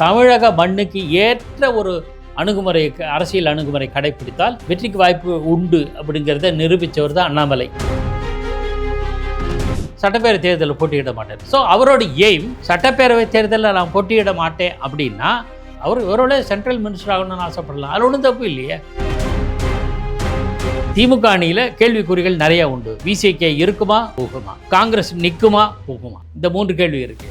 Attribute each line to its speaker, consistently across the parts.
Speaker 1: தமிழக மண்ணுக்கு ஏற்ற ஒரு அணுகுமுறை, அரசியல் அணுகுமுறை கடைபிடித்தால் வெற்றிக்கு வாய்ப்பு உண்டு அப்படிங்கிறத நிரூபித்தவர் தான் அண்ணாமலை. சட்டப்பேரவை தேர்தலில் போட்டியிட மாட்டார். ஸோ அவரோட எய்ம் சட்டப்பேரவை தேர்தலில் நான் போட்டியிட மாட்டேன் அப்படின்னா இவரோட சென்ட்ரல் மினிஸ்டர் ஆகணும்னு ஆசைப்படலாம். அது ஒன்றும் தப்பு இல்லையே. திமுக அணியில் கேள்விக்குறிகள் நிறைய உண்டு. விசிகே இருக்குமா போகுமா, காங்கிரஸ் நிற்குமா போகுமா, இந்த 3 கேள்வி இருக்கு.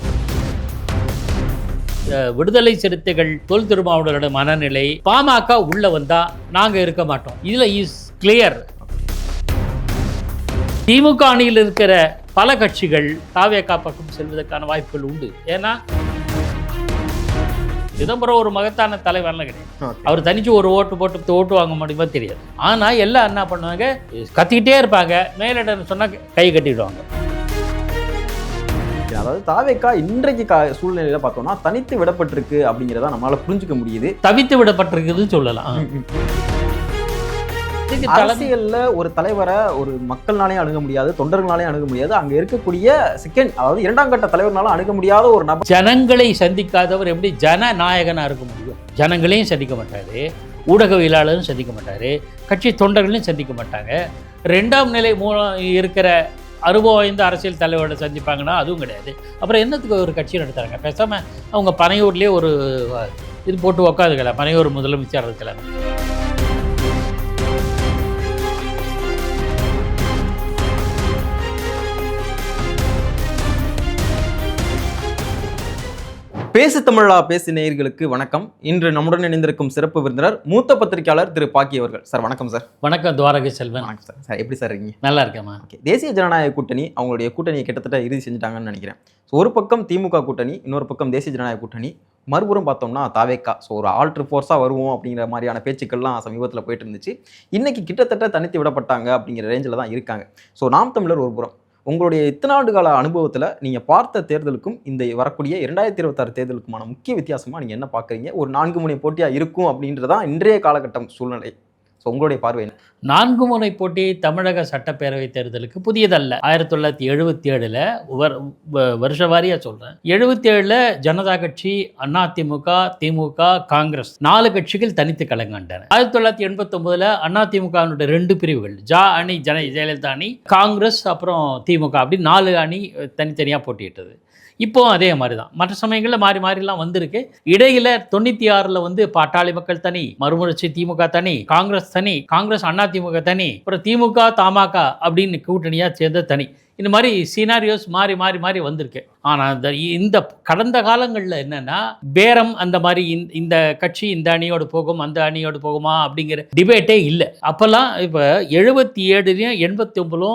Speaker 1: விடுதலை சிறுத்தைகள் தொல் திருமாவளவனோட மனநிலை, பாமக உள்ள வந்தா நாங்க இருக்க மாட்டோம், இதுல இஸ் கிளியர். திமுக அணியில் இருக்கிற பல கட்சிகள் தாவேகா பக்கம் செல்வதற்கான வாய்ப்புகள் உண்டு. ஏன்னா சிதம்பரம் ஒரு மகத்தான தலைவர்லாம் கிடையாது. அவர் தனிச்சு ஒரு ஓட்டு வாங்க முடியுமா தெரியாது. ஆனா எல்லாம் என்ன பண்ணுவாங்க, கத்திக்கிட்டே இருப்பாங்க, மேலிடம் சொன்னா கை கட்டிடுவாங்க.
Speaker 2: அதாவது தாவேகா இன்றைக்கு சூழ்நிலையில பார்த்தோம்னா தனித்து விடப்பட்டிருக்கு அப்படிங்கிறத நம்மளால புரிஞ்சுக்க முடியுது.
Speaker 1: தவித்து விடப்பட்டிருக்குதுன்னு சொல்லலாம்.
Speaker 2: அரசியல்ல ஒரு தலைவரை ஒரு மக்கள்னாலே அணுக முடியாது, தொண்டர்களாலே அணுக முடியாது. அங்க இருக்கக்கூடிய அதாவது 2ஆம் கட்ட தலைவர்னால அணுக முடியாத ஒரு நபர்.
Speaker 1: ஜனங்களை சந்திக்காதவர் எப்படி ஜனநாயகனா இருக்க முடியும்? ஜனங்களையும் சந்திக்க மாட்டாரு, ஊடகவியலாளரும் சந்திக்க மாட்டாரு, கட்சி தொண்டர்களையும் சந்திக்க மாட்டாங்க. 2ஆம் நிலை மூலம் இருக்கிற அனுபவம் வாய்ந்த அரசியல் தலைவரோட சந்திப்பாங்கன்னா அதுவும் கிடையாது. அப்புறம் என்னத்துக்கு ஒரு கட்சி நடத்துறாங்க? பேசாமல் அவங்க பனையூர்லேயே ஒரு இது போட்டு உக்காதுக்கலாம், பனையூர் முதலமைச்சர் இருக்கலாம்.
Speaker 2: பேசு தமிழா பேசு நேயர்களுக்கு வணக்கம். இன்று நம்முடன் இணைந்திருக்கும் சிறப்பு விருந்தினர் மூத்த பத்திரிகையாளர் திரு பாக்கி அவர்கள். சார் வணக்கம். சார்
Speaker 1: வணக்கம். துவாரகை செல்வன்.
Speaker 2: வணக்கம் சார். சார் எப்படி சார் இருக்கீங்க?
Speaker 1: நல்லா இருக்கேம்மா.
Speaker 2: ஓகே. தேசிய ஜனநாயக கூட்டணி அவங்களுடைய கூட்டணியை கிட்டத்தட்ட இறுதி செஞ்சுட்டாங்கன்னு நினைக்கிறேன். ஸோ ஒரு பக்கம் திமுக கூட்டணி, இன்னொரு பக்கம் தேசிய ஜனநாயக கூட்டணி, மறுபுறம் பார்த்தோம்னா தாவேகா. ஸோ ஒரு ஆல்ட்ரு ஃபோர்ஸாக வருவோம் அப்படிங்கிற மாதிரியான பேச்சுக்கள்லாம் சமீபத்தில் போயிட்டு இருந்துச்சு. இன்னைக்கு கிட்டத்தட்ட தனித்து விடப்பட்டாங்க அப்படிங்கிற ரேஞ்சில் தான் இருக்காங்க. ஸோ நாம் தமிழர் ஒரு புறம், உங்களுடைய இத்தனை ஆண்டு கால அனுபவத்தில் நீங்கள் பார்த்த தேர்தலுக்கும் இந்த வரக்கூடிய 2026 தேர்தலுக்குமான முக்கிய வித்தியாசமாக நீங்கள் என்ன பார்க்குறீங்க? ஒரு 4 முனை போட்டியாக இருக்கும் அப்படின்றதான் இன்றைய காலகட்டம் சூழ்நிலை. ஸோ உங்களுடைய பார்வை என்ன?
Speaker 1: 4 முனை போட்டி தமிழக சட்டப்பேரவை தேர்தலுக்கு புதியதல்ல. 1977 வருஷ வாரியாக சொல்கிறேன். 77 ஜனதா கட்சி, அதிமுக, திமுக, காங்கிரஸ் 4 கட்சிகள் தனித்து கலங்கண்டன. 1989 அதிமுகவினுடைய 2 பிரிவுகள், அணி, ஜெயலலிதா அணி, காங்கிரஸ், அப்புறம் திமுக, அப்படி 4 அணி தனித்தனியாக போட்டியிட்டது. இப்போ அதே மாதிரி தான். மற்ற சமயங்களில் மாறி மாறிலாம் வந்திருக்கு. இடையில 96 பாட்டாளி மக்கள் தனி, மறுமலர்ச்சி திமுக தனி, காங்கிரஸ் தனி, காங்கிரஸ் அதிமுக தனி, அப்புறம் திமுக தமாக அப்படின்னு கூட்டணியா சேர்ந்த தனி. இந்த மாதிரி சினாரியோஸ் மாறி மாறி மாறி வந்திருக்கு. ஆனால் இந்த கடந்த காலங்களில் என்னன்னா பேரம், அந்த மாதிரி இந்த கட்சி இந்த அணியோடு போகும், அந்த அணியோடு போகுமா அப்படிங்கிற டிபேட்டே இல்லை. அப்போல்லாம் இப்போ 77 89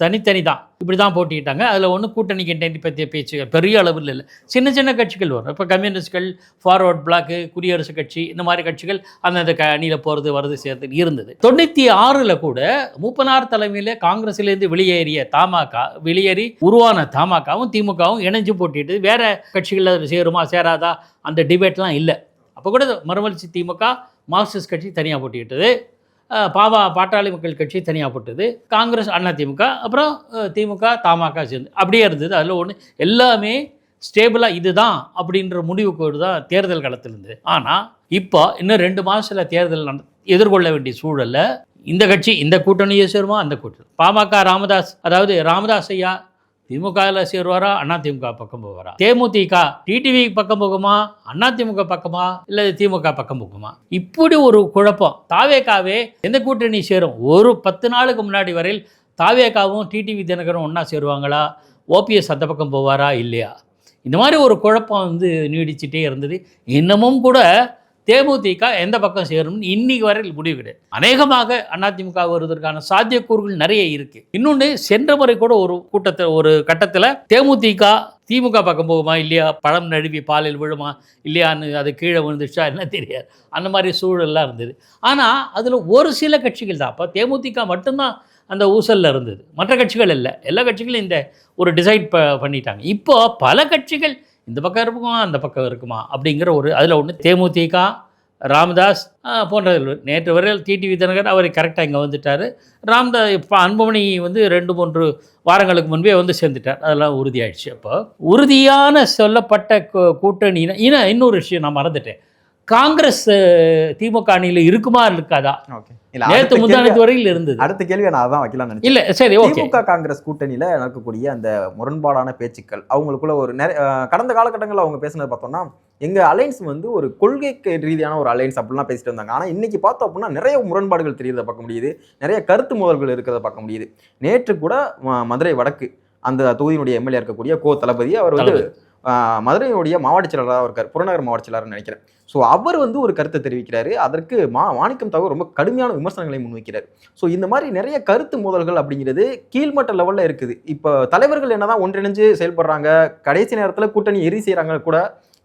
Speaker 1: தனித்தனி தான், இப்படி தான் போட்டிட்டாங்க. அதில் ஒன்றும் கூட்டணி கிட்டணி பற்றிய பேச்சுகள் பெரிய அளவில் இல்லை. சின்ன சின்ன கட்சிகள் வரும். இப்போ கம்யூனிஸ்ட்கள், ஃபார்வர்ட் பிளாக்கு, குடியரசுக் கட்சி, இந்த மாதிரி கட்சிகள் அந்த அணியில் போகிறது வருது சேர்த்து இருந்தது. 96 கூட மூப்பனார் தலைமையில் காங்கிரஸிலேருந்து வெளியேறிய தமாக, வெளியேறி உருவான தமாகவும் திமுகவும் இணைஞ்சு போட்டிட்டு வேற கட்சிகளில் சேருமா சேராதா அந்த டிபேட்லாம் இல்லை. அப்போ கூட மறுமலர்ச்சி திமுக, மார்க்சிஸ்ட் கட்சி தனியாக போட்டிக்கிட்டது, பாட்டாளி மக்கள் கட்சி தனியாக போட்டது, காங்கிரஸ் அதிமுக, அப்புறம் திமுக தமாக சேர்ந்து அப்படியே இருந்தது. அதில் ஒன்று எல்லாமே ஸ்டேபிளாக இதுதான் அப்படின்ற முடிவுக்கு தான் தேர்தல் காலத்தில் இருந்தது. ஆனால் இப்போ இன்னும் 2 மாதத்தில் தேர்தல் எதிர்கொள்ள வேண்டிய சூழலில் இந்த கட்சி இந்த கூட்டணியை சேருமா, அந்த கூட்டணி பாமக ராமதாஸ் ஐயா திமுகவில் சேருவாரா, அதிமுக பக்கம் போவாரா, தேமுதிக டிடிவி பக்கம் போகுமா, அதிமுக பக்கமா, இல்லை திமுக பக்கம் போகுமா, இப்படி ஒரு குழப்பம். தாவேகாவே எந்த கூட்டணி சேரும்? ஒரு 10 நாளுக்கு முன்னாடி வரையில் தாவேகாவும் டிடிவி தினகரும் ஒன்றா சேருவாங்களா, ஓபிஎஸ் அந்த பக்கம் போவாரா இல்லையா, இந்த மாதிரி ஒரு குழப்பம் நீடிச்சுட்டே இருந்தது. இன்னமும் கூட தேமுதிக எந்த பக்கம் சேரும்னு இன்னைக்கு வரையில் முடிவு கிடையாது. அநேகமாக அதிமுக வருவதற்கான சாத்தியக்கூறுகள் நிறைய இருக்கு. இன்னொன்று, சென்ற முறை கூட ஒரு கட்டத்தில் தேமுதிக திமுக பக்கம் போகுமா இல்லையா, பழம் நழுவி பாலில் விழுமா இல்லையான்னு அது கீழே விழுந்துச்சா என்ன தெரியாது, அந்த மாதிரி சூழல்லாம் இருந்தது. ஆனால் அதில் ஒரு சில கட்சிகள் தான், அப்போ தேமுதிக மட்டும்தான் அந்த ஊசலில் இருந்தது, மற்ற கட்சிகள் இல்லை. எல்லா கட்சிகளும் இந்த ஒரு டிசைட் பண்ணிட்டாங்க. இப்போ பல கட்சிகள் இந்த பக்கம் இருக்குமா அந்த பக்கம் இருக்குமா அப்படிங்கிற அதில் ஒன்று தேமுதிக, ராமதாஸ் போன்றவர்கள். நேற்று வரையில் டிடிவி தினகரன் அவர் கரெக்டாக இங்கே வந்துட்டார். ராமதாஸ் இப்போ அன்புமணி வந்து 2-3 வாரங்களுக்கு முன்பே வந்து சேர்ந்துட்டார். அதெல்லாம் உறுதியாயிடுச்சு. அப்போ உறுதியான சொல்லப்பட்ட கூட்டணினா இன்னொரு விஷயம் நான் மறந்துட்டேன். காங்கிரஸ் திமுக அணியில் இருக்குமா இருக்காதா? நேற்று முந்தானத்து வரையில் இருந்தது.
Speaker 2: அடுத்த கேள்வி நான் அதான் வைக்கலாம் நினைச்சேன்.
Speaker 1: இல்லை சரி, ஓகே.
Speaker 2: திமுக காங்கிரஸ் கூட்டணியில் நடக்கக்கூடிய அந்த முரண்பாடான பேச்சுக்கள் அவங்களுக்குள்ள ஒரு கடந்த காலகட்டங்களில் அவங்க பேசினது பார்த்தோம்னா எங்க அலைன்ஸ் வந்து ஒரு கொள்கைக்கு ரீதியான ஒரு அலைன்ஸ் அப்படிலாம் பேசிட்டு இருந்தாங்க. ஆனால் இன்னைக்கு பார்த்தோம் அப்படின்னா நிறைய முரண்பாடுகள் தெரியுறத பார்க்க முடியுது, நிறைய கருத்து மோதல்கள் இருக்கிறத பார்க்க முடியுது. நேற்று கூட மதுரை வடக்கு அந்த தொகுதியினுடைய எம்எல்ஏ இருக்கக்கூடிய கோ தளபதி அவர் வந்து மதுரையுடைய மாவட்ட செயலாளராக இருக்கார், புறநகர் மாவட்ட செயலாளர்னு நினைக்கிறேன். ஸோ அவர் வந்து ஒரு கருத்தை தெரிவிக்கிறாரு. அதற்கு மாணிக்கம் தாகூர் ரொம்ப கடுமையான விமர்சனங்களை முன்வைக்கிறார். ஸோ இந்த மாதிரி நிறைய கருத்து மோதல்கள் அப்படிங்கிறது கீழ்மட்ட லெவலில் இருக்குது. இப்போ தலைவர்கள் என்னதான் ஒன்றிணைஞ்சு செயல்படுறாங்க, கடைசி நேரத்தில் கூட்டணி எரி செய்கிறாங்க கூட,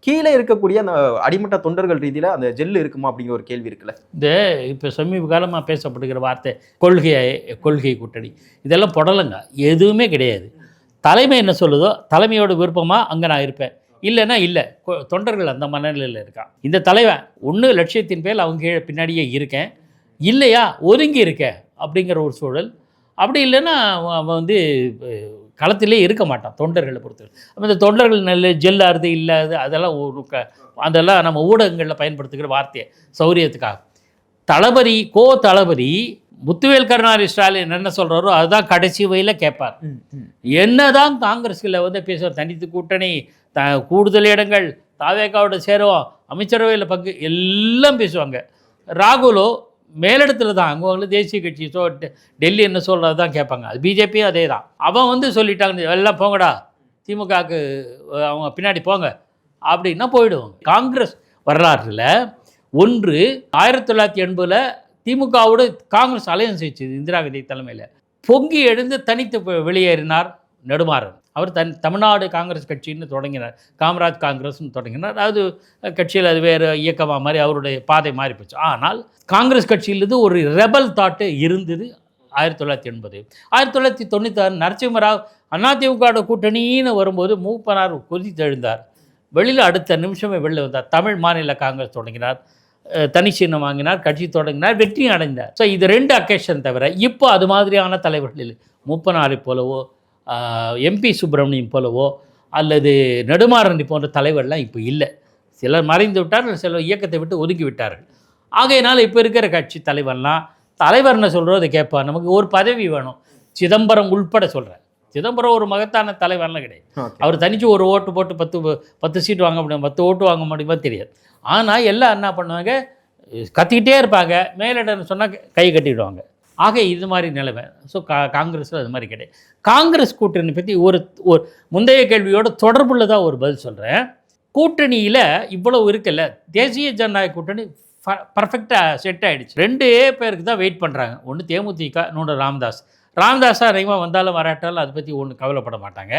Speaker 2: கீழே இருக்கக்கூடிய அந்த அடிமட்ட தொண்டர்கள் ரீதியில் அந்த ஜெல்லு இருக்குமா அப்படிங்கிற ஒரு கேள்வி இருக்குல்ல.
Speaker 1: இந்த இப்போ சமீப காலமாக பேசப்படுகிற வார்த்தை கொள்கை கூட்டணி இதெல்லாம் புடலங்க, எதுவுமே கிடையாது. தலைமை என்ன சொல்லுதோ, தலைமையோட விருப்பமாக அங்கே நான் இருப்பேன், இல்லைன்னா இல்லை. தொண்டர்கள் அந்த மனநிலையில் இருக்கான். இந்த தலைவன் ஒன்று லட்சியத்தின் பேர் அவங்க பின்னாடியே இருக்கேன், இல்லையா ஒதுங்கி இருக்கேன் அப்படிங்கிற ஒரு சூழல். அப்படி இல்லைன்னா அவன் வந்து களத்திலே இருக்க மாட்டான் தொண்டர்களை பொறுத்தவரை. அப்போ இந்த தொண்டர்கள் நல்ல ஜெல்லாருது இல்லாது அதெல்லாம் அதெல்லாம் நம்ம ஊடகங்களில் பயன்படுத்துகிற வார்த்தையை சௌரியத்துக்காக. தளபதி முத்துவேல் கருணாநிதி ஸ்டாலின் என்ன சொல்கிறாரோ அதுதான் கடைசி வரையில் கேட்பார். என்னதான் காங்கிரஸில் வந்து பேசுவார், தனித்து கூட்டணி, கூடுதல் இடங்கள், தாவேக்காவோட சேருவோம், அமைச்சரவையில் பங்கு எல்லாம் பேசுவாங்க. ராகுலோ மேலிடத்துல தான், அங்கே வந்து தேசிய கட்சி டெல்லி என்ன சொல்கிறது தான் கேட்பாங்க. அது பிஜேபியும் அதே தான். அவன் வந்து சொல்லிட்டாங்க எல்லாம் போங்கடா திமுகவுக்கு அவங்க பின்னாடி போங்க அப்படின்னா போயிடுவாங்க. காங்கிரஸ் வரலாற்றில் 1980 திமுகவோடு காங்கிரஸ் அலையன்ஸ் வச்சுது இந்திரா காந்தி தலைமையில். பொங்கி எழுந்து தனித்து வெளியேறினார் நெடுமாறன். அவர் தமிழ்நாடு காங்கிரஸ் கட்சின்னு தொடங்கினார், காமராஜ் காங்கிரஸ்னு தொடங்கினார். அது கட்சியில் அது வேறு இயக்கமாக மாதிரி அவருடைய பாதை மாறி போச்சு. ஆனால் காங்கிரஸ் கட்சியிலிருந்து ஒரு ரெபல் தாட்டு இருந்தது 1980. 1996 நரசிம்மராவ் அதிமுக கூட்டணின்னு வரும்போது மூப்பனார் கொதித்தெழுந்தார். வெளியில் அடுத்த நிமிஷமே வெளில வந்தார். தமிழ் மாநில காங்கிரஸ் தொடங்கினார், தனி சின்னம் வாங்கினார், கட்சி தொடங்கினார், வெற்றி அடைந்தார். ஸோ இது 2 அக்கேஷன் தவிர இப்போ அது மாதிரியான தலைவர்கள் இல்லை. மூப்பனாரை போலவோ எம்பி சுப்பிரமணியம் போலவோ அல்லது நெடுமாறன் போன்ற தலைவர்லாம் இப்போ இல்லை. சிலர் மறைந்து விட்டார்கள், சிலர் இயக்கத்தை விட்டு ஒதுக்கி விட்டார்கள். ஆகையினால் இப்போ இருக்கிற கட்சி தலைவர் என்ன சொல்கிறோம் அதை கேட்பார். நமக்கு ஒரு பதவி வேணும். சிதம்பரம் உள்பட சொல்கிறேன், சிதம்பரம் ஒரு மகத்தான தலைவர்லாம் கிடையாது. அவர் தனித்து ஒரு ஓட்டு போட்டு 10 சீட்டு வாங்க முடியும், 10 ஓட்டு வாங்க முடியுமா தெரியாது. ஆனால் எல்லாம் என்ன பண்ணுவாங்க, கத்திக்கிட்டே இருப்பாங்க, மேலிடம் சொன்னால் கை கட்டிடுவாங்க. ஆக இது மாதிரி நிலைமை. ஸோ காங்கிரஸில் அது மாதிரி கிடையாது. காங்கிரஸ் கூட்டணி பற்றி ஒரு முந்தைய கேள்வியோட தொடர்புள்ளதாக ஒரு பதில் சொல்கிறேன். கூட்டணியில் இவ்வளவு இருக்குல்ல, தேசிய ஜனநாயக கூட்டணி பர்ஃபெக்டாக செட் ஆகிடுச்சு. 2 பேருக்கு தான் வெயிட் பண்ணுறாங்க. ஒன்று தேமுதிக, இன்னொன்று ராமதாஸாக அதிகமாக வந்தாலும் வராட்டாலும் அதை பற்றி ஒன்றும் கவலைப்பட மாட்டாங்க.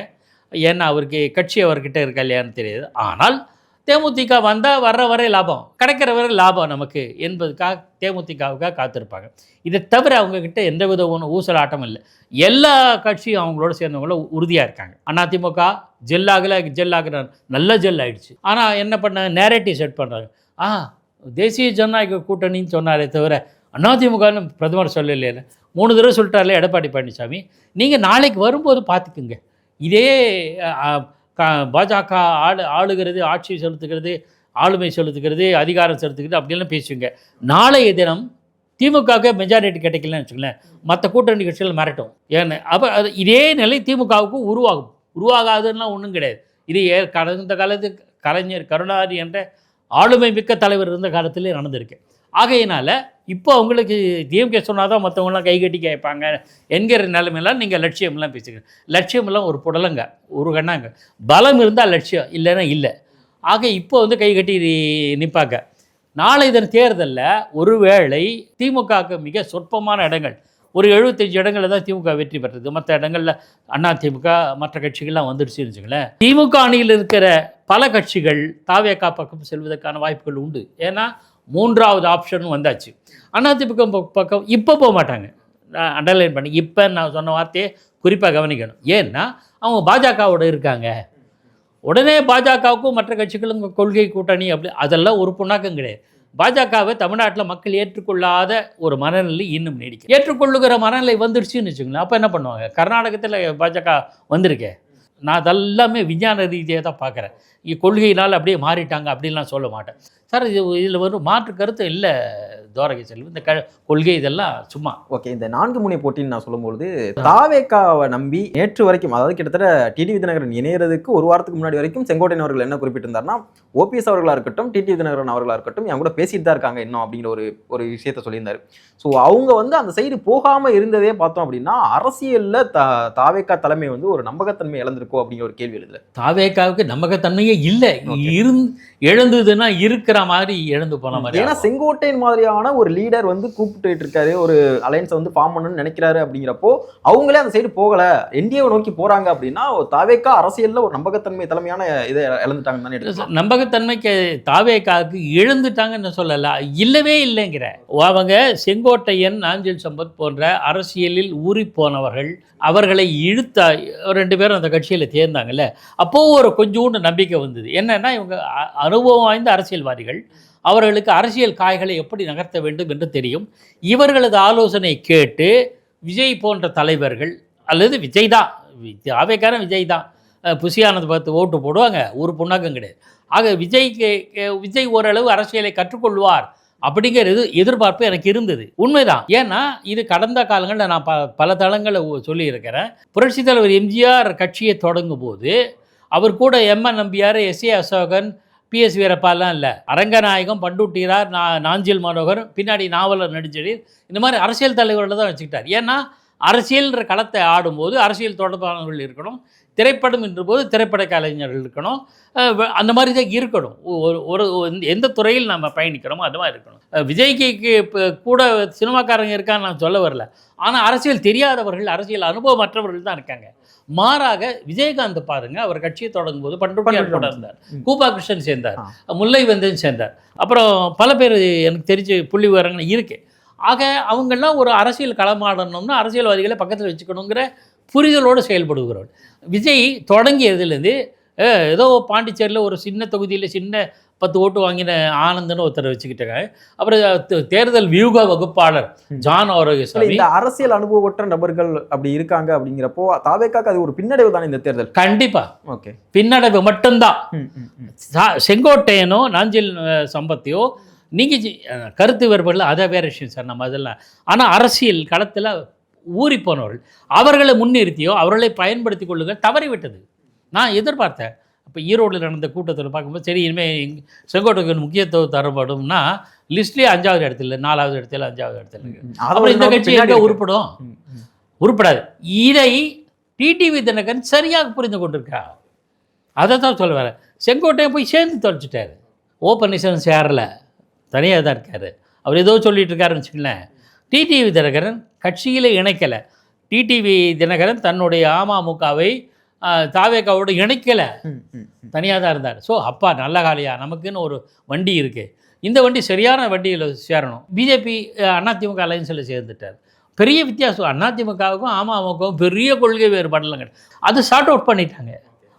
Speaker 1: ஏன்னா அவருக்கு கட்சி அவர்கிட்ட இருக்கா இல்லையான்னு தெரியாது. ஆனால் தேமுதிக வந்தால் வர்ற வரை லாபம், கிடைக்கிற வரை லாபம் நமக்கு என்பதுக்காக தேமுதிகவுக்காக காத்திருப்பாங்க. இதை தவிர அவங்கக்கிட்ட எந்த வித ஊசலாட்டம் இல்லை. எல்லா கட்சியும் அவங்களோட சேர்ந்தவங்களும் உறுதியாக இருக்காங்க. அதிமுக ஜெல்லாகிற நல்ல ஜெல் ஆகிடுச்சு. ஆனால் என்ன பண்ண நேரேட்டிவ் செட் பண்ணுறாங்க. தேசிய ஜனநாயக கூட்டணின்னு சொன்னாரே தவிர அதிமுகன்னு பிரதமர் சொல்லலையே. 3 தடவை சொல்லிட்டார்ல எடப்பாடி பழனிசாமி. நீங்கள் நாளைக்கு வரும்போது பார்த்துக்குங்க, இதே பாஜக ஆளுகிறது, ஆட்சி செலுத்துகிறது, ஆளுமை செலுத்துகிறது, அதிகாரம் செலுத்துகிறது அப்படின்லாம் பேசுவீங்க. நாளைய தினம் திமுகவுக்கு மெஜாரிட்டி கிடைக்கலன்னு வச்சுக்கலேன், மற்ற கூட்டணி கட்சிகள் மிரட்டும். ஏன்னா அப்போ அது இதே நிலை திமுகவுக்கு உருவாகாதுன்னா ஒன்றும் கிடையாது. இது கடந்த காலத்து கலைஞர் கருணாநிதி என்ற ஆளுமை மிக்க தலைவர் இருந்த காலத்திலே நடந்திருக்கு. ஆகையினால் இப்போ அவங்களுக்கு டிஎம்கே சொன்னால் தான் மற்றவங்களாம் கைகட்டி கேட்பாங்க என்கிற நிலைமையெல்லாம் நீங்கள் லட்சியம்லாம் பேசுகிறீங்க. லட்சியமெல்லாம் ஒரு புடலங்க, ஒரு கண்ணாங்க. பலம் இருந்தால் லட்சியம், இல்லைன்னா இல்லை. ஆக இப்போ வந்து கைகட்டி நிற்பாங்க. நாளை இதன் தேர்தலில் ஒருவேளை திமுகவுக்கு மிக சொற்பமான இடங்கள், ஒரு 75 இடங்களில் தான் திமுக வெற்றி பெற்றது. மற்ற இடங்களில் அதிமுக மற்ற கட்சிகள்லாம் வந்துடுச்சுன்னு வச்சுங்களேன். திமுக அணியில் இருக்கிற பல கட்சிகள் தாவேகா பக்கம் செல்வதற்கான வாய்ப்புகள் உண்டு. ஏன்னா 3வது ஆப்ஷன் வந்தாச்சு. அதிமுக பக்கம் இப்போ போக மாட்டாங்க. நான் அண்டர்லைன் பண்ணி இப்போ நான் சொன்ன வார்த்தையை குறிப்பாக கவனிக்கணும். ஏன்னா அவங்க பாஜகவோட இருக்காங்க. உடனே பாஜகவுக்கும் மற்ற கட்சிகளும் கொள்கை கூட்டணி அப்படி அதெல்லாம் ஒரு புண்ணாக்கம் கிடையாது. பாஜகவை தமிழ்நாட்டில் மக்கள் ஏற்றுக்கொள்ளாத ஒரு மனநிலை இன்னும் நீடிக்கும். ஏற்றுக்கொள்ளுகிற மனநிலை வந்துடுச்சுன்னு வச்சுக்கோங்களேன். அப்போ என்ன பண்ணுவாங்க? கர்நாடகத்தில் பாஜக வந்திருக்கே, நான் அதெல்லாமே விஞ்ஞான ரீதியாக தான் பார்க்குறேன். கொள்கையினால் அப்படியே மாறிட்டாங்க அப்படின்லாம் சொல்ல மாட்டேன் சார். இதில் ஒரு மாற்று கருத்து இல்லை துவாரகை செல்வம். இந்த கொள்கை இதெல்லாம் சும்மா.
Speaker 2: ஓகே, இந்த 4 முனை போட்டின்னு நான் சொல்லும்பொழுது தாவேக்காவை நம்பி நேற்று வரைக்கும், அதாவது கிட்டத்தட்ட டிடிவி தினகரன் இணையறதுக்கு ஒரு வாரத்துக்கு முன்னாடி வரைக்கும் செங்கோட்டையன் அவர்கள் என்ன குறிப்பிட்டிருந்தாருன்னா, ஓபிஎஸ் அவர்களாக இருக்கட்டும், டிடிவி தினகரன் அவர்களாக இருக்கட்டும், என் கூட பேசிட்டு தான் இருக்காங்க இன்னும் அப்படிங்கிற ஒரு விஷயத்த சொல்லியிருந்தாரு. ஸோ அவங்க வந்து அந்த சைடு போகாமல் இருந்ததே பார்த்தோம் அப்படின்னா, அரசியலில் தாவேக்கா தலைமை வந்து ஒரு நம்பகத்தன்மை இழந்திருக்கோ அப்படிங்கிற ஒரு கேள்வி எழுதுல.
Speaker 1: தாவேக்காவுக்கு நம்பகத்தன்மையே இல்லை. எழுந்ததுன்னா இருக்கிற மாதிரி எழுந்து போன மாதிரி.
Speaker 2: ஏன்னா செங்கோட்டையன் மாதிரியான ஒரு லீடர் வந்து கூப்பிட்டு இருக்காரு, ஒரு அலையன்ஸை வந்து ஃபார்ம் பண்ணணும்னு நினைக்கிறாரு. அப்படிங்கிறப்போ அவங்களே அந்த சைடு போகல, என்டிஏவை நோக்கி போறாங்க அப்படின்னா தாவேக்கா அரசியல்ல ஒரு நம்பகத்தன்மை தலைமையான இதை இழந்துட்டாங்கன்னு தானே எடுக்கலாம்.
Speaker 1: நம்பகத்தன்மைக்கு தாவேக்காவுக்கு எழுந்துட்டாங்கன்னு சொல்லல, இல்லவே இல்லைங்கிற. அவங்க செங்கோட்டையன், நாஞ்சில் சம்பத் போன்ற அரசியலில் ஊறி போனவர்கள், அவர்களை இழுத்தா 2 பேரும் அந்த கட்சியில் தேர்ந்தாங்கல்ல, அப்போது ஒரு கொஞ்சோண்டு நம்பிக்கை வந்தது. என்னன்னா, இவங்க அனுபவம் வாய்ந்த அரசியல்வாதிகள், அவர்களுக்கு அரசியல் காய்களை எப்படி நகர்த்த வேண்டும் என்று தெரியும். இவர்களது ஆலோசனை கேட்டு விஜய் போன்ற தலைவர்கள், அல்லது விஜய் தான், ஆவேக்காரன் விஜய் தான், புசியானது பார்த்து ஓட்டு போடுவாங்க, ஒரு புண்ணாக்கம் கிடையாது. ஆக விஜய் ஓரளவு அரசியலை கற்றுக்கொள்வார் அப்படிங்கிறது எதிர்பார்ப்பு எனக்கு இருந்தது. உண்மைதான். ஏன்னா இது கடந்த காலங்களில் நான் பல தளங்களில் சொல்லியிருக்கிறேன். புரட்சித் தலைவர் எம்ஜிஆர் கட்சியை தொடங்கும் போது அவர் கூட MN Nambiar, SA Asokan, PS வீரப்பாலாம் இல்லை, அரங்கநாயகம், பண்டூட்டிரார், நாஞ்சில் மனோகர், பின்னாடி நாவலர் நெடுஞ்செழியன், இந்த மாதிரி அரசியல் தலைவர்களை தான் வச்சுக்கிட்டார். ஏன்னா அரசியல் களத்தை ஆடும்போது அரசியல் தொடர்பானவர்கள் இருக்கணும், திரைப்படம் என்ற போது திரைப்பட கலைஞர்கள் இருக்கணும், அந்த மாதிரி தான் இருக்கணும். ஒரு எந்த துறையில் நம்ம பயணிக்கிறோமோ அது மாதிரி இருக்கணும். விஜய்க்கு கூட சினிமாக்காரங்க இருக்கான்னு நான் சொல்ல வரல, ஆனால் அரசியல் தெரியாதவர்கள், அரசியல் அனுபவமற்றவர்கள் தான் இருக்காங்க. மாறாக விஜயகாந்த் பாருங்க, அவர் கட்சியை தொடங்கும் போது பண்ருட்டியார் கூட இருந்தார், கூபா கிருஷ்ணன் சேர்ந்தார், முல்லை வந்தன் சேர்ந்தார், அப்புறம் பல பேர் எனக்கு தெரிஞ்ச புள்ளி விவரங்கள் இருக்கு. ஆக அவங்கெல்லாம் ஒரு அரசியல் களமாடணும்னா அரசியல்வாதிகளை பக்கத்தில் வச்சுக்கணுங்கிற புரிதலோடு செயல்படுகிறவர். விஜய் தொடங்கியதுலேருந்து ஏதோ பாண்டிச்சேரியில் ஒரு சின்ன தொகுதியில் சின்ன 10 ஓட்டு வாங்கின ஆனந்தன்னு ஒருத்தரை வச்சுக்கிட்டாங்க. அப்புறம் தேர்தல் வியூக வகுப்பாளர் ஜான் ஆரோக்கியசாமி.
Speaker 2: இந்த அரசியல் அனுபவமற்ற நபர்கள் அப்படி இருக்காங்க அப்படிங்கிறப்போ தாவேக்காக்கு அது ஒரு பின்னடைவு தானே இந்த தேர்தல்?
Speaker 1: கண்டிப்பா.
Speaker 2: ஓகே,
Speaker 1: பின்னடைவு மட்டும்தான். செங்கோட்டையனோ நாஞ்சில் சம்பத்தையோ நீங்கள் கருத்து வேறுபாடில் அதை வேறு விஷயம் சார், நம்ம அதெல்லாம். ஆனால் அரசியல் களத்தில் ஊறி போனவர்கள், அவர்களை முன்னிறுத்தியோ அவர்களை பயன்படுத்தி கொள்ளுங்கள் தவறிவிட்டது. நான் எதிர்பார்த்தேன். இப்போ ஈரோடில் நடந்த கூட்டத்தில் பார்க்கும்போது சரி, இனிமேல் செங்கோட்டைக்கு முக்கியத்துவம் தரப்படும்னா லிஸ்ட்லேயே 5வது இடத்துல, 4வது இடத்துல, 5வது இடத்துல இருக்குது. அப்புறம் இந்த கட்சி எங்கே உருப்படும்? உருப்படாது. இதை டிடிவி தினகரன் சரியாக புரிந்து கொண்டிருக்கா. அதை தான் சொல்ல வரேன். செங்கோட்டையை போய் சேர்ந்து தொலைச்சிட்டாரு. ஓப்பனிசன் சேரல, தனியாக தான் இருக்கார். அவர் ஏதோ சொல்லிட்டு இருக்காருன்னு வச்சுக்கலேன். டிடிவி தினகரன் கட்சியில் இணைக்கலை. டிடிவி தினகரன் தன்னுடைய அமமுகவை தாவேக்காவோடு இணைக்கலை, தனியாக தான் இருந்தார். ஸோ அப்பா நல்ல காலையா, நமக்குன்னு ஒரு வண்டி இருக்குது, இந்த வண்டி சரியான வண்டியில் சேரணும். பிஜேபி அதிமுக அலையன்ஸில் சேர்ந்துட்டார். பெரிய வித்தியாசம் அதிமுகவுக்கும் அமமுகவும் பெரிய கொள்கை வேறுபாடெல்லாம் கிடையாது. அது சார்ட் அவுட் பண்ணிட்டாங்க,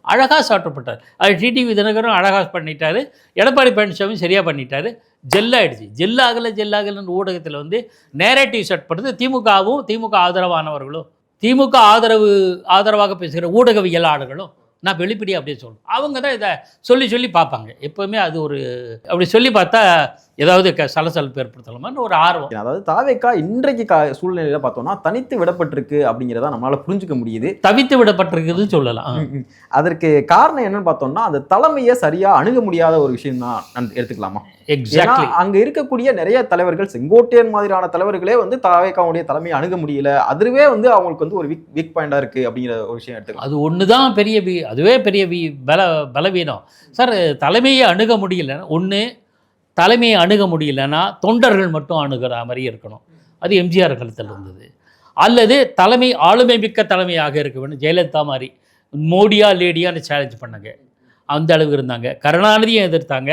Speaker 1: அழகாக சார்ட் அவுட் பண்ணிட்டார். அது டிடிவி தினகரும் அழகாக பண்ணிட்டார், எடப்பாடி பழனிசாமி சரியாக பண்ணிட்டார். ஜெல்லாயிடுச்சு. ஜெல்லாகலன்னு ஊடகத்தில் வந்து நேரேட்டிவ் செட் பண்ணுறது திமுகவும் திமுக ஆதரவானவர்களும் திமுக ஆதரவாக பேசுகிற ஊடகவியலாளர்களும். நான் வெளிப்படையாக அப்படியே சொல்லணும், அவங்க தான் இதை சொல்லி பார்ப்பாங்க. எப்போவுமே அது ஒரு அப்படி சொல்லி பார்த்தா ஏதாவது சலசலப்பு ஏற்படுத்தலாமான்னு ஒரு ஆர்வம்.
Speaker 2: அதாவது தாவேக்கா இன்றைக்கு சூழ்நிலையில் பார்த்தோம்னா தனித்து விடப்பட்டிருக்கு அப்படிங்கிறத நம்மளால் புரிஞ்சுக்க முடியுது.
Speaker 1: தவித்து விடப்பட்டிருக்குதுன்னு சொல்லலாம்.
Speaker 2: அதற்கு காரணம் என்னன்னு பார்த்தோம்னா அந்த தலைமையை சரியாக அணுக முடியாத ஒரு விஷயம் தான் எடுத்துக்கலாமா?
Speaker 1: எக்ஸாக்ட்லி.
Speaker 2: அங்கே இருக்கக்கூடிய நிறைய தலைவர்கள், செங்கோட்டையன் மாதிரியான தலைவர்களே வந்து தாவேக்காவுடைய தலைமையை அணுக முடியல. அதுவே வந்து அவங்களுக்கு வந்து ஒரு வீக் பாயிண்டாக இருக்குது அப்படிங்கிற ஒரு விஷயம் எடுத்துக்கலாம்.
Speaker 1: அது ஒன்று தான் அதுவே பெரிய பலவீனம் சார். தலைமையை அணுக முடியல, ஒன்று தலைமையை அணுக முடியலன்னா தொண்டர்கள் மட்டும் அணுகிற மாதிரி இருக்கணும். அது எம்ஜிஆர் காலத்தில் இருந்தது. அல்லது தலைமை ஆளுமை மிக்க தலைமையாக இருக்க வேண்டும். ஜெயலலிதா மாதிரி மோடியா லேடியான்னு சேலஞ்ச் பண்ணாங்க, அந்த அளவுக்கு இருந்தாங்க. கருணாநிதியும் எதிர்த்தாங்க,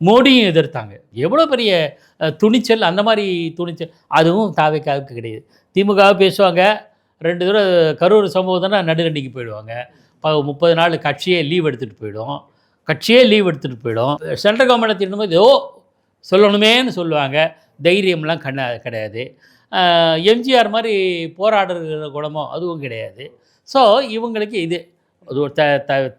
Speaker 1: மோடியும் எதிர்த்தாங்க. எவ்வளோ பெரிய துணிச்சல், அந்த மாதிரி துணிச்சல் அதுவும் தாவேக்காவுக்கு கிடையாது. திமுக பேசுவாங்க, 2 தடவை கரூர் சம்பவம்னா நடுரண்டிக்கு போயிடுவாங்க. 30 நாள் கட்சியே லீவ் எடுத்துகிட்டு போயிடும். சென்ட்ரல் கவர்மெண்ட் திரும்பும்போது சொல்லணுமேன்னு சொல்லுவாங்க. தைரியம்லாம் கிடையாது. எம்ஜிஆர் மாதிரி போராடுற குணமோ அதுவும் கிடையாது. ஸோ இவங்களுக்கு இது அது ஒரு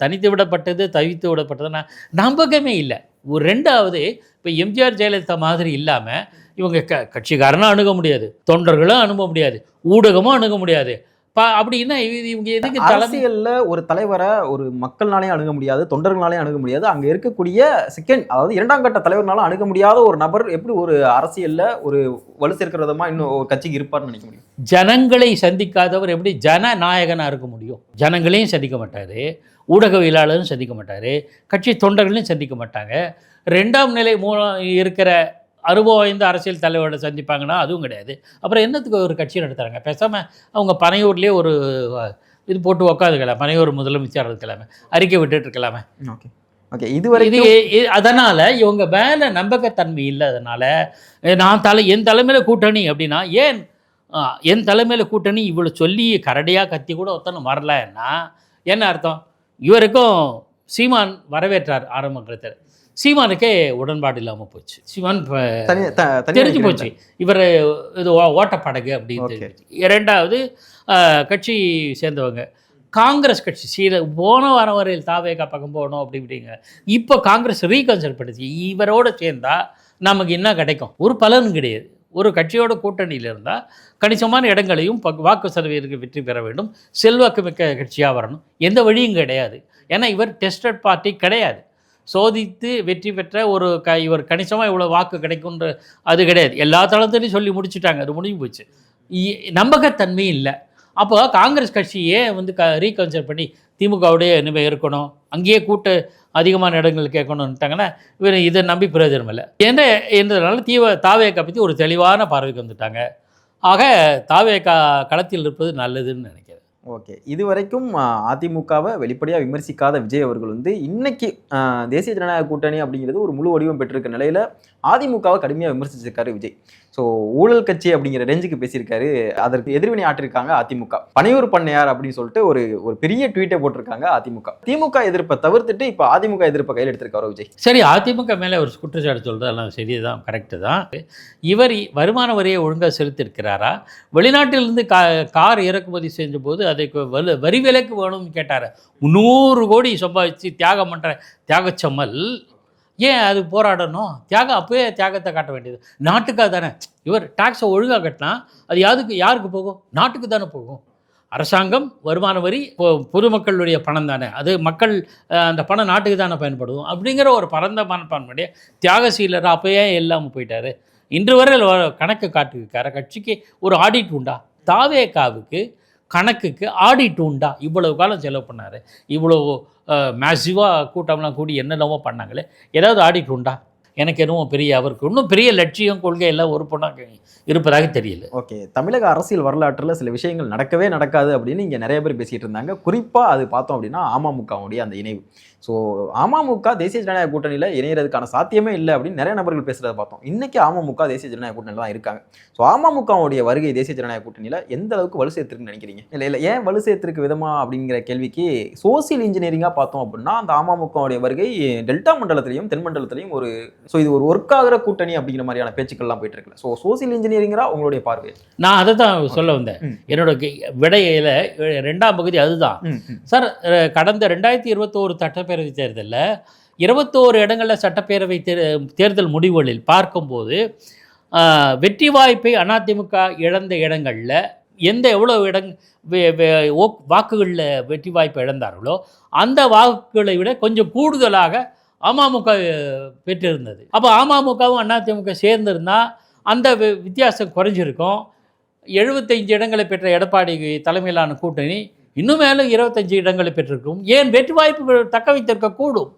Speaker 1: தனித்து விடப்பட்டது, தவித்து விடப்பட்டதுன்னா நம்பகமே இல்லை. ஒரு 2வது இப்போ எம்ஜிஆர் ஜெயலலிதா மாதிரி இல்லாமல் இவங்க கட்சிக்காரனும் அணுக முடியாது, தொண்டர்களும் அணுக முடியாது, ஊடகமும் அணுக முடியாது. அப்படின்னா இவங்க எதுக்கு
Speaker 2: அரசியல்ல ஒரு தலைவரை ஒரு மக்கள்னாலே அணுக முடியாது, தொண்டர்களாலே அணுக முடியாது. அங்க இருக்கக்கூடிய அதாவது 2ஆம் கட்ட தலைவர்னால அணுக முடியாத ஒரு நபர் எப்படி ஒரு அரசியல்ல ஒரு வலு சேர்க்கிற விதமா இன்னும் ஒரு கட்சிக்கு இருப்பார்னு நினைக்க முடியும்?
Speaker 1: ஜனங்களை சந்திக்காதவர் எப்படி ஜனநாயகனா இருக்க முடியும்? ஜனங்களையும் சந்திக்க மாட்டாரு, ஊடகவியலாளரும் சந்திக்க மாட்டாரு, கட்சி தொண்டர்களையும் சந்திக்க மாட்டாங்க. 2ஆம் நிலை மூலம் இருக்கிற அனுபவம் வாய்ந்த அரசியல் தலைவரோட சந்திப்பாங்கன்னா அதுவும் கிடையாது. அப்புறம் என்னத்துக்கு ஒரு கட்சி நடத்துகிறாங்க? பேசாமல் அவங்க பனையூர்லேயே ஒரு இது போட்டு உக்காந்துக்கலாம், பனையூர் முதலமைச்சர் இருக்கலாமே, அறிக்கை விட்டுட்டு இருக்கலாமே.
Speaker 2: ஓகே ஓகே இது
Speaker 1: அதனால் இவங்க மேலே நம்பகத்தன்மை இல்லை. அதனால் என் தலைமையில் கூட்டணி அப்படின்னா ஏன் என் தலைமையில் கூட்டணி இவ்வளோ சொல்லி கரடியாக கத்தி கூட ஒருத்தனை வரலன்னா என்ன அர்த்தம்? இவருக்கும் சீமான் வரவேற்றார் ஆரம்பத்தில், சீமானுக்கே உடன்பாடு இல்லாமல் போச்சு. சீமான் தெரிஞ்சு போச்சு இவர் இது ஓட்டப்படகு அப்படின்னு தெரிஞ்சு. 2வது கட்சி சேர்ந்தவங்க காங்கிரஸ் கட்சி போன வாரம் வரையில் தாவேகா பக்கம் போகணும் இப்படிங்க. இப்போ காங்கிரஸ் ரீகன்சிடர் பண்ணுச்சு. இவரோட சேர்ந்தால் நமக்கு என்ன கிடைக்கும்? ஒரு பலனும் கிடையாது. ஒரு கட்சியோட கூட்டணியில் இருந்தால் கணிசமான இடங்களையும் வாக்கு சதவீதத்துக்கு வெற்றி பெற வேண்டும், செல்வாக்கு மிக்க கட்சியாக வரணும். எந்த வழியும் கிடையாது. ஏன்னா இவர் டெஸ்டட் பார்ட்டி கிடையாது. சோதித்து வெற்றி பெற்ற இவர் கணிசமாக இவ்வளோ வாக்கு கிடைக்குன்ற அது கிடையாது. எல்லா தளத்திலையும் சொல்லி முடிச்சுட்டாங்க, அது முடிஞ்சு போச்சு. நம்பகத்தன்மை இல்லை. அப்போ காங்கிரஸ் கட்சியே ரீகன்சிடர் பண்ணி திமுகவுடைய இனிமேல் இருக்கணும், அங்கேயே கூட்டு அதிகமான இடங்கள் கேட்கணுன்ட்டாங்கன்னா இவர் இதை நம்பி பிரயோஜனம் இல்லை. என்றதுனால தாவேக்கா பற்றி ஒரு தெளிவான பார்வைக்கு வந்துட்டாங்க. ஆக தாவேக்கா களத்தில் இருப்பது நல்லதுன்னு நினைக்கிறேன்.
Speaker 2: ஓகே, இது வரைக்கும் அதிமுகவை வெளிப்படையாக விமர்சிக்காத விஜய் அவர்கள் இன்னைக்கு தேசிய ஜனநாயக கூட்டணி அப்படிங்கிறது ஒரு முழு வடிவம் பெற்றிருக்க நிலையில் அதிமுகவை கடுமையாக விமர்சிச்சிருக்காரு விஜய். ஸோ ஊழல் கட்சி அப்படிங்கிற ரேஞ்சுக்கு பேசியிருக்காரு. அதற்கு எதிர்வினை ஆற்றிருக்காங்க அதிமுக. பனையூர் பண்ணையார் அப்படின்னு சொல்லிட்டு ஒரு பெரிய ட்வீட்டை போட்டிருக்காங்க அதிமுக. திமுக எதிர்ப்பை தவிர்த்துட்டு இப்போ அதிமுக எதிர்ப்பை கையில் எடுத்திருக்காரு விஜய்.
Speaker 1: சரி, அதிமுக மேலே ஒரு குற்றச்சாட்டு சொல்கிறது எல்லாம் சரிதான், கரெக்டு தான். இவர் வருமான வரியை ஒழுங்காக செலுத்திருக்கிறாரா? வெளிநாட்டிலிருந்து கார் இறக்குமதி செஞ்ச போது அதுக்கு வரி விலக்கு வேணும்னு கேட்டார். 300 கோடி சம்பாதிச்சு தியாகம் பண்ணுற தியாகச்சம்மல் ஏன் அது போராடணும்? அப்போயே தியாகத்தை காட்ட வேண்டியது நாட்டுக்காக தானே. இவர் டாக்ஸை ஒழுங்காக கட்டினா அது யாருக்கு போகும்? நாட்டுக்கு தானே போகும். அரசாங்கம் வருமான வரி பொதுமக்களுடைய பணம் தானே, அது மக்கள் அந்த பணம் நாட்டுக்கு தானே பயன்படும் அப்படிங்கிற ஒரு பரந்த மனப்பான்மையுடைய தியாகசீலர் அப்போயே இல்லாமல் போயிட்டார். இன்று வரை கணக்கு காட்டியிருக்காரு. கட்சிக்கு ஒரு ஆடிட் உண்டா? தாவேகாவுக்கு கணக்குக்கு ஆடிட் உண்டா? இவ்வளவு காலம் செலவு பண்ணார், இவ்வளோ மேசிவாக கூட்டம்லாம் கூடி என்னென்னமோ பண்ணாங்களே, ஏதாவது ஆடிட் உண்டா? எனக்கு என்னவோ அவருக்கு இன்னும் பெரிய லட்சியம் கொள்கை எல்லாம் ஒரு பொண்ணாக இருப்பதாக தெரியல.
Speaker 2: ஓகே, தமிழக அரசியல் வரலாற்றில் சில விஷயங்கள் நடக்கவே நடக்காது அப்படின்னு இங்கே நிறைய பேர் பேசிகிட்டு இருந்தாங்க. குறிப்பாக அது பார்த்தோம் அப்படின்னா அமமுகவுடைய அந்த இணைவு. ஸோ அமமுக தேசிய ஜனநாயக கூட்டணியில் இணையறதுக்கான சாத்தியமே இல்லை அப்படின்னு நிறைய நபர்கள் பேசுகிறத பார்த்தோம். இன்றைக்கி அமமுக தேசிய ஜனநாயக கூட்டணியில் தான் இருக்காங்க. ஸோ அமமுகவுடைய வருகை தேசிய ஜனநாயக கூட்டணியில் எந்த அளவுக்கு வலு சேர்த்துருக்குன்னு நினைக்கிறீங்க? இல்லை ஏன் வலு சேர்த்துருக்கு விதமா அப்படிங்கிற கேள்விக்கு சோசியல் இன்ஜினியரிங்காக பார்த்தோம் அப்படின்னா அந்த அமமுகவுடைய வருகை டெல்டா மண்டலத்திலையும் தென் மண்டலத்திலையும் இது ஒரு ஒர்க் ஆகிற கூட்டணி அப்படிங்கிற மாதிரியான பேச்சுக்கள்லாம் போயிட்டு இருக்குல்ல. ஸோ சோசியல் இன்ஜினியரிங்கா உங்களுடைய பார்வை?
Speaker 1: நான் அதை தான் சொல்ல வந்தேன். என்னோட விடையில 2ஆம் பகுதி அதுதான் சார். கடந்த 2021 சட்டப்பேரவை தேர்தலில் 21 இடங்களில் சட்டப்பேரவை தேர்தல் முடிவுகளில் பார்க்கும்போது வெற்றி வாய்ப்பை அதிமுக இழந்த இடங்களில் எவ்வளோ வாக்குகளில் வெற்றி வாய்ப்பை இழந்தார்களோ அந்த வாக்குகளை விட கொஞ்சம் கூடுதலாக அமமுக பெற்றிருந்தது. அப்போ அமமுகவும் அதிமுக சேர்ந்திருந்தால் அந்த வித்தியாசம் குறைஞ்சிருக்கும். 75 இடங்களை பெற்ற எடப்பாடி தலைமையிலான கூட்டணி இன்னும் மேலும் 25 இடங்களை பெற்றிருக்கும். ஏன் வெற்றி வாய்ப்பு தக்க வைத்திருக்கக்கூடும்,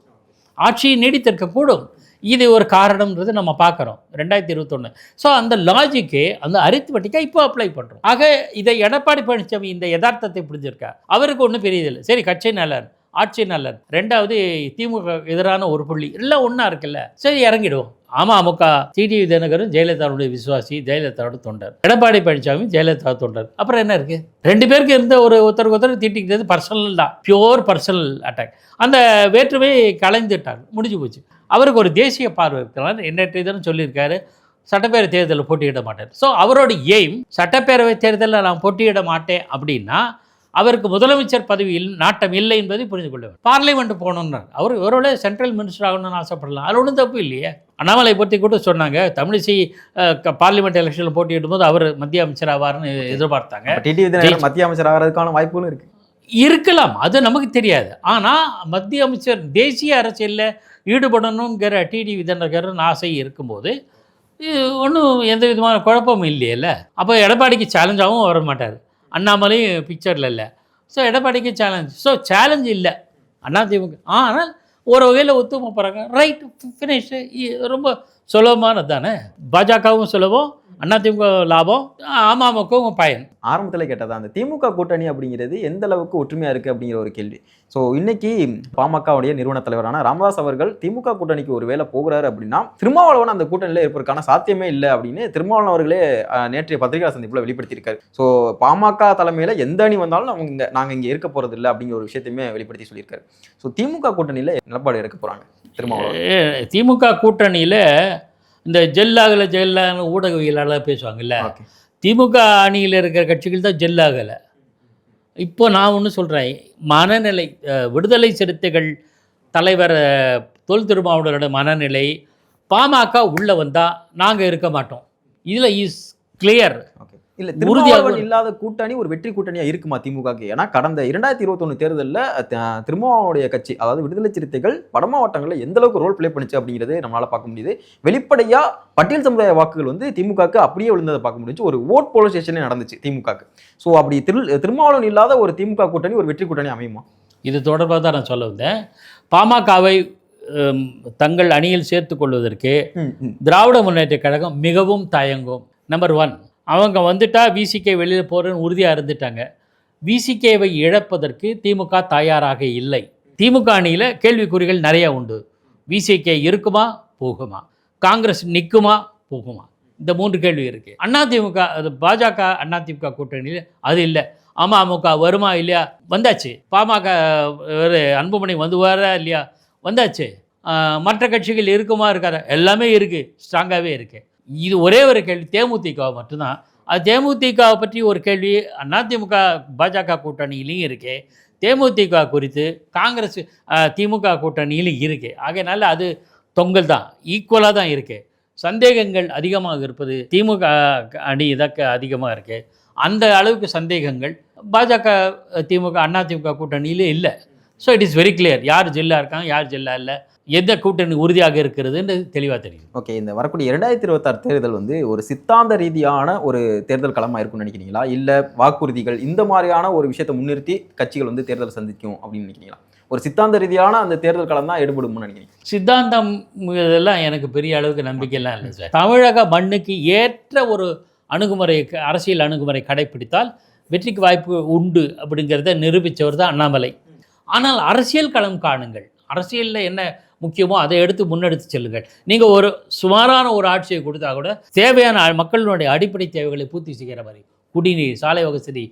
Speaker 1: ஆட்சியை நீடித்திருக்கக்கூடும். இது ஒரு காரணம்ன்றது நம்ம பார்க்குறோம் 2021. ஸோ அந்த லாஜிக்கே அந்த அரித்மெட்டிக்காக இப்போ அப்ளை பண்ணுறோம். ஆக இதை எடப்பாடி பழனிசாமி இந்த யதார்த்தத்தை புரிஞ்சிருக்கா. அவருக்கு ஒன்றும் பெரியதில்லை. சரி, கட்சி நலன், ஆட்சி நலன், 2வது திமுக எதிரான ஒரு புள்ளி எல்லாம் ஒன்றா இருக்குல்ல, சரி இறங்கிடுவோம் அமமுக டிடிவி தினகரன் ஜெயலலிதாவுடைய விசுவாசி, ஜெயலலிதாவோட தொண்டர், எடப்பாடி பழனிசாமி ஜெயலலிதா தொண்டர். அப்புறம் என்ன இருக்கு? 2 பேருக்கு இருந்த ஒருத்தருக்கு ஒருத்தர் திட்டிக்கிறது பர்சனல் தான், பியோர் பர்சனல் அட்டாக். அந்த வேற்றுமை கலைந்துட்டாங்க, முடிஞ்சு போச்சு. அவருக்கு ஒரு தேசிய பார்வை இருக்கிறார். நேற்றைய தினம் சொல்லியிருக்காரு, சட்டப்பேரவை தேர்தலில் போட்டியிட மாட்டார். ஸோ அவரோட எய்ம் சட்டப்பேரவை தேர்தலில் நான் போட்டியிட மாட்டேன் அப்படின்னா அவருக்கு முதலமைச்சர் பதவியில் நாட்டம் இல்லை என்பதை புரிந்து கொள்ள வேண்டும். பார்லிமெண்ட் போகணுன்னார். இவரோட சென்ட்ரல் மினிஸ்டர் ஆகணும்னு ஆசைப்படலாம், அதில் ஒன்றும் தப்பு இல்லையே. அண்ணாமலை பற்றி கூட சொன்னாங்க, தமிழிசை பார்லிமெண்ட் எலெக்ஷனில் போட்டியிடும் போது அவர் மத்திய அமைச்சர் ஆவார்னு எதிர்பார்த்தாங்க.
Speaker 2: மத்திய அமைச்சர் ஆகிறதுக்கான வாய்ப்புகளும்
Speaker 1: இருக்கலாம், அது நமக்கு தெரியாது. ஆனால் மத்திய அமைச்சர் தேசிய அரசியலில் ஈடுபடணுங்கிற டிடிவி தினகரன் ஆசை இருக்கும்போது ஒன்றும் எந்த விதமான குழப்பமும் இல்லையில்ல. அப்போ எடப்பாடிக்கு சேலஞ்சாகவும் வர மாட்டார், அண்ணாமலையும் பிக்சரில் இல்லை. ஸோ எடப்பாடிக்கு சேலஞ்ச், ஸோ சேலஞ்ச் இல்லை அதிமுக. ஆனால் ஒரு வகையில் ஒத்துமை போகிறாங்க, ரைட், ஃபினிஷ். ரொம்ப சுலபமானது தானே. பாஜகவும் சுலபம், அதிமுக லாபம், அமமுகவும் பயன்.
Speaker 2: ஆரம்பத்தில் கேட்டதா அந்த திமுக கூட்டணி அப்படிங்கிறது எந்த அளவுக்கு ஒற்றுமையாக இருக்குது அப்படிங்கிற ஒரு கேள்வி. ஸோ இன்னைக்கு பாமகவுடைய நிறுவன தலைவரான ராமதாஸ் அவர்கள் திமுக கூட்டணிக்கு ஒரு வேளை போகிறாரு அப்படின்னா திருமாவளவன் அந்த கூட்டணியில் இருப்பதற்கான சாத்தியமே இல்லை அப்படின்னு திருமாவளவன் அவர்களே நேற்றைய பத்திரிகை சந்திப்பில் வெளிப்படுத்தியிருக்காரு. ஸோ பாமக தலைமையில் எந்த அணி வந்தாலும் நாங்கள் இங்கே இருக்க போகிறது இல்லை அப்படிங்கிற ஒரு விஷயத்தையுமே வெளிப்படுத்தி சொல்லியிருக்காரு. ஸோ திமுக கூட்டணியில் நிலப்பாடு எடுக்க போகிறாங்க திருமாவளவன்.
Speaker 1: திமுக கூட்டணியில் இந்த ஜெல்லாகலை ஊடகவியலாளர் பேசுவாங்கல்ல, திமுக அணியில் இருக்கிற கட்சிகள் தான் ஜெல்லாகலை. இப்போ நான் ஒன்று சொல்கிறேன், மனநிலை விடுதலை சிறுத்தைகள் தலைவர் தொல் திருமாவளவனோட மனநிலை, பாமக உள்ளே வந்தால் நாங்கள் இருக்க மாட்டோம், இதில் இஸ் கிளியர்.
Speaker 2: இல்லை, திருமாவளவன் இல்லாத கூட்டணி ஒரு வெற்றி கூட்டணியாக இருக்குமா திமுகக்கு? ஏன்னா கடந்த 2021 தேர்தலில் திருமாவளவனுடைய கட்சி, அதாவது விடுதலை சிறுத்தைகள் வட மாவட்டங்களில் எந்த அளவுக்கு ரோல் பிளே பண்ணிச்சு அப்படிங்கிறது நம்மளால் பார்க்க முடியுது. வெளிப்படையாக பட்டியல் சமுதாய வாக்குகள் வந்து திமுகக்கு அப்படியே விழுந்ததை பார்க்க முடிஞ்சு. ஒரு ஓட் போலரைசேஷனே நடந்துச்சு திமுகக்கு. ஸோ அப்படி திருமாவளவன் இல்லாத ஒரு திமுக கூட்டணி ஒரு வெற்றி கூட்டணி அமையுமா? இது
Speaker 1: தொடர்பாக தான் நான் சொல்ல வந்தேன். பாமகவை தங்கள் அணியில் சேர்த்து கொள்வதற்கு திராவிட முன்னேற்ற கழகம் மிகவும் தயங்கும். நம்பர் 1, அவங்க வந்துட்டா விசிகே வெளியில் போகிறேன்னு உறுதியாக இருந்துட்டாங்க. விசிகேவை இழப்பதற்கு திமுக தயாராக இல்லை. திமுக அணியில் கேள்விக்குறிகள் நிறையா உண்டு. விசிகே இருக்குமா, போகுமா? காங்கிரஸ் நிற்குமா, போகுமா? இந்த 3 கேள்வி இருக்குது. அதிமுக, அது பாஜக அதிமுக கூட்டணியில் அது இல்லை. அமமுக வருமா இல்லையா? வந்தாச்சு. பாமக அன்புமணி வந்துவாரா இல்லையா? வந்தாச்சு. மற்ற கட்சிகள் இருக்குமா இருக்காதா? எல்லாமே இருக்குது, ஸ்ட்ராங்காகவே இருக்குது. இது ஒரே ஒரு கேள்வி தேமுதிக மட்டும்தான். அது தேமுதிகவை பற்றி ஒரு கேள்வி அதிமுக பாஜக கூட்டணியிலையும் இருக்கு, தேமுதிக குறித்து காங்கிரஸ் திமுக கூட்டணியிலும் இருக்குது. ஆகையினால அது தொங்கல் தான், ஈக்குவலாக தான் இருக்குது. சந்தேகங்கள் அதிகமாக இருப்பது திமுக அணி இதற்கு அதிகமாக இருக்குது. அந்த அளவுக்கு சந்தேகங்கள் பாஜக திமுக அதிமுக கூட்டணியிலே இல்லை. So it is very clear, யார் ஜெல்லாக இருக்காங்க, யார் ஜெல்லா இல்லை, எந்த கூட்டணி உறுதியாக இருக்கிறதுன்னு தெளிவாக தெரியும்.
Speaker 2: ஓகே, இந்த வரக்கூடிய 2026 தேர்தல் வந்து ஒரு சித்தாந்த ரீதியான ஒரு தேர்தல் களமாக இருக்கும்னு நினைக்கிறீங்களா, இல்லை வாக்குறுதிகள் இந்த மாதிரியான ஒரு விஷயத்தை முன்னிறுத்தி கட்சிகள் வந்து தேர்தல் சந்திக்கும் அப்படின்னு நினைக்கிறீங்களா? ஒரு சித்தாந்த ரீதியான அந்த தேர்தல் களம் தான் எடுபடும்னு நினைக்கிறீங்க?
Speaker 1: சித்தாந்தம் இதெல்லாம் எனக்கு பெரிய அளவுக்கு நம்பிக்கையெல்லாம் இல்லை சார். தமிழக மண்ணுக்கு ஏற்ற ஒரு அணுகுமுறை, அரசியல் அணுகுமுறை கடைப்பிடித்தால் வெற்றிக்கு வாய்ப்பு உண்டு அப்படிங்கிறத நிரூபித்தவர் தான் அண்ணாமலை. ஆனால் அரசியல் களம் காணுங்கள், அரசியலில் என்ன முக்கியமோ அதை எடுத்து முன்னெடுத்து செல்லுங்கள். நீங்கள் ஒரு சுமாரான ஒரு ஆட்சியை கொடுத்தா கூட தேவையான மக்களுடைய அடிப்படை தேவைகளை பூர்த்தி செய்கிற மாதிரி குடிநீர், சாலை வசதி,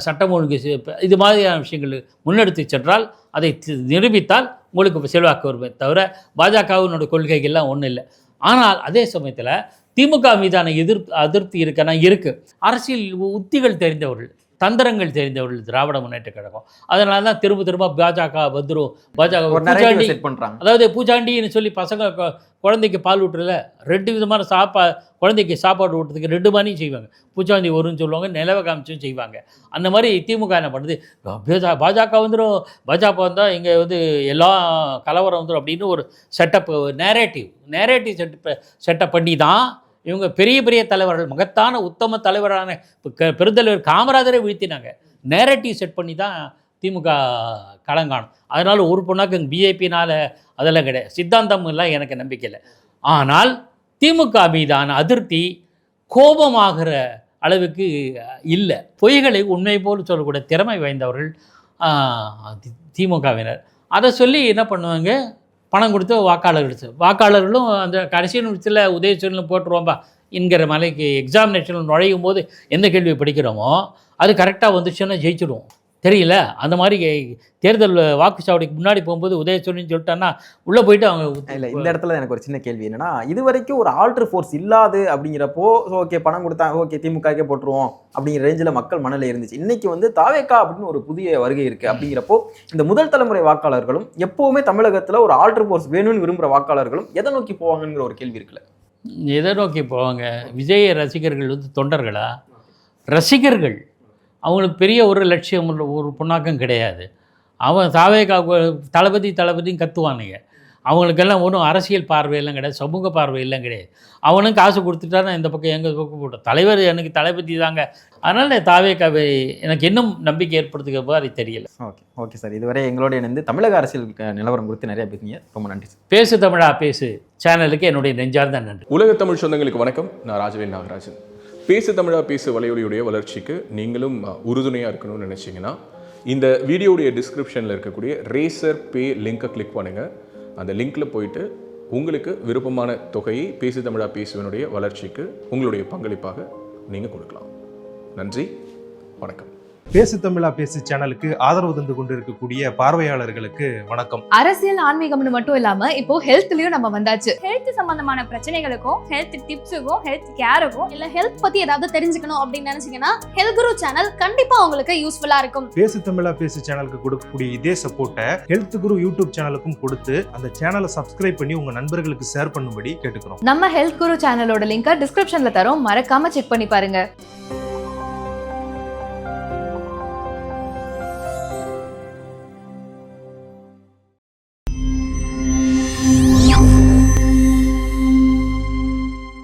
Speaker 1: சட்டம் ஒழுங்கு, இது மாதிரியான விஷயங்கள் முன்னெடுத்து சென்றால், அதை நிரூபித்தால் உங்களுக்கு செல்வாக்கு வருமே தவிர பாஜகவினுடைய கொள்கைகள்லாம் ஒன்றும் இல்லை. ஆனால் அதே சமயத்தில் திமுக மீதான அதிருப்தி இருக்கனா இருக்குது. அரசியல் உத்திகள் தெரிந்தவர்கள், தந்திரங்கள் தெரிந்தவர்கள் திராவிட முன்னேற்ற கழகம். அதனால தான் திரும்ப பாஜக வந்துடும், பாஜக பூச்சாண்டி பண்ணுறாங்க. அதாவது பூச்சாண்டின்னு சொல்லி பசங்க குழந்தைக்கு பால் ஊட்டுறதுல 2 விதமான குழந்தைக்கு சாப்பாடு ஊட்டுறதுக்கு 2 மாதிரியும் செய்வாங்க. பூச்சாண்டி வரும்னு சொல்லுவாங்க, நிலவ காமிச்சும் செய்வாங்க. அந்த மாதிரி திமுக என்ன பண்ணுது, பாஜக வந்துடும், பாஜக வந்தால் இங்கே வந்து எல்லாம் கலவரம் வந்துடும் அப்படின்னு ஒரு நேரேட்டிவ் செட்டப் பண்ணி தான் இவங்க பெரிய பெரிய தலைவர்கள், மகத்தான உத்தம தலைவரான பெருந்தலைவர் காமராஜரை வீழ்த்தினாங்க. நேரட்டிவ் செட் பண்ணி தான் திமுக களங்காணும். அதனால் ஒரு பொண்ணாக்கு பிஜேபினால் அதெல்லாம் கிடையாது. சித்தாந்தம் எல்லாம் எனக்கு நம்பிக்கை இல்லை. ஆனால் திமுக மீதான அதிருப்தி கோபமாகிற அளவுக்கு இல்லை. பொய்களை உண்மை போல் சொல்லக்கூடிய திறமை வாய்ந்தவர்கள் திமுகவினர். அதை சொல்லி என்ன பண்ணுவாங்க, பணம் கொடுத்து வாக்காளர்களும் அந்த கடைசி நிமிஷத்தில் உதயசூரியன் போட்டுருவோம்பா என்கிற மலைக்கு எக்ஸாமினேஷனில் நுழையும் போது எந்த கேள்வி படிக்கிறோமோ அது கரெக்டாக வந்துச்சுன்னா ஜெயிச்சிடுவோம். தெரியல அந்த மாதிரி தேர்தல் வாக்குச்சாவடிக்கு முன்னாடி போகும்போது உதயசூரியன் சொல்லிட்டான்னா உள்ளே போயிட்டு அவங்க
Speaker 2: இல்லை, இந்த இடத்துல எனக்கு ஒரு சின்ன கேள்வி என்னன்னா, இது வரைக்கும் ஒரு ஆல்ட்ரு ஃபோர்ஸ் இல்லாது அப்படிங்கிறப்போ ஓகே பணம் கொடுத்தாங்க, ஓகே திமுகக்கே போட்டுருவோம் அப்படிங்கிற ரேஞ்சில் மக்கள் மனநிலை இருந்துச்சு. இன்னைக்கு வந்து தாவேக்கா அப்படின்னு ஒரு புதிய வருகை இருக்குது. அப்படிங்கிறப்போ இந்த முதல் தலைமுறை வாக்காளர்களும் எப்போவுமே தமிழகத்தில் ஒரு ஆல்ட்ரு ஃபோர்ஸ் வேணும்னு விரும்புகிற வாக்காளர்களும் எதை நோக்கி போவாங்கங்கிற ஒரு கேள்வி இருக்குல்ல.
Speaker 1: எதை நோக்கி போவாங்க? விஜய் ரசிகர்கள் வந்து தொண்டர்களா? ரசிகர்கள். அவங்களுக்கு பெரிய ஒரு லட்சியம் ஒரு புண்ணாக்கம் கிடையாது. அவன் தாவேக்கா தளபதியும் கத்துவானுங்க. அவங்களுக்கெல்லாம் ஒன்றும் அரசியல் பார்வையெல்லாம் கிடையாது, சமூக பார்வையெல்லாம் கிடையாது. அவனும் காசு கொடுத்துட்டானா இந்த பக்கம் எங்கள் பக்கம் போட்டோம். தலைவர் எனக்கு தளபதி தாங்க. அதனால் தாவேக்காவை எனக்கு இன்னும் நம்பிக்கை ஏற்படுத்துகிற மாதிரி தெரியல.
Speaker 2: ஓகே சார், இதுவரை எங்களோட இணைந்து தமிழக அரசியல் நிலவரம் குறித்து நிறைய பேசுனீங்க. ரொம்ப நன்றி சார்.
Speaker 1: பேசு தமிழா பேசு சேனலுக்கு என்னுடைய நெஞ்சார்ந்த நன்றி.
Speaker 3: உலக தமிழ் சொந்தங்களுக்கு வணக்கம். நான் ராஜவேல் நாகராஜன். பேசு தமிழா பேசு வலையொலியுடைய வளர்ச்சிக்கு நீங்களும் உறுதுணையாக இருக்கணும்னு நினச்சிங்கன்னா இந்த வீடியோடைய டிஸ்கிரிப்ஷனில் இருக்கக்கூடிய ரேசர் பே லிங்கை கிளிக் பண்ணுங்கள். அந்த லிங்க்கில் போயிட்டு உங்களுக்கு விருப்பமான தொகையை பேசு தமிழா பேசுவனுடைய வளர்ச்சிக்கு உங்களுடைய பங்களிப்பாக நீங்கள் கொடுக்கலாம். நன்றி, வணக்கம்.
Speaker 4: பேசு தமிழா பேசு சேனலுக்கு ஆதரவு தந்து கொண்டு இருக்கக்கூடிய பார்வையாளர்களுக்கு வணக்கம்.
Speaker 5: அரசியல் ஆன்மீகம்னு மட்டும் இல்லாம இப்போ ஹெல்த்லயும் நம்ம வந்தாச்சு.
Speaker 6: ஹெல்த் சம்பந்தமான பிரச்சனைகளுக்கும் ஹெல்த் டிப்ஸுக்கும் ஹெல்த் கேருக்கும் இல்ல ஹெல்த் பத்தி ஏதாவது தெரிஞ்சுக்கணும் அப்படின்னு நினைச்சீங்கன்னா ஹெல்த் குரு சேனல் கண்டிப்பா உங்களுக்கு யூஸ்ஃபுல்லா இருக்கும்.
Speaker 4: பேசு தமிழா பேசு சேனலுக்கு கொடுக்கக்கூடிய இதே சப்போர்ட்டை ஹெல்த் குரு யூடியூப் சேனலுக்கும் கொடுத்து அந்த சேனலை சப்ஸ்கிரைப் பண்ணி உங்க நண்பர்களுக்கு ஷேர் பண்ணும்படி கேட்டுக்கிறோம்.
Speaker 5: நம்ம ஹெல்த் குரு சேனலோட லிங்கை டிஸ்கிரிப்ஷன்ல தரோம், மறக்காம செக் பண்ணி பாருங்க.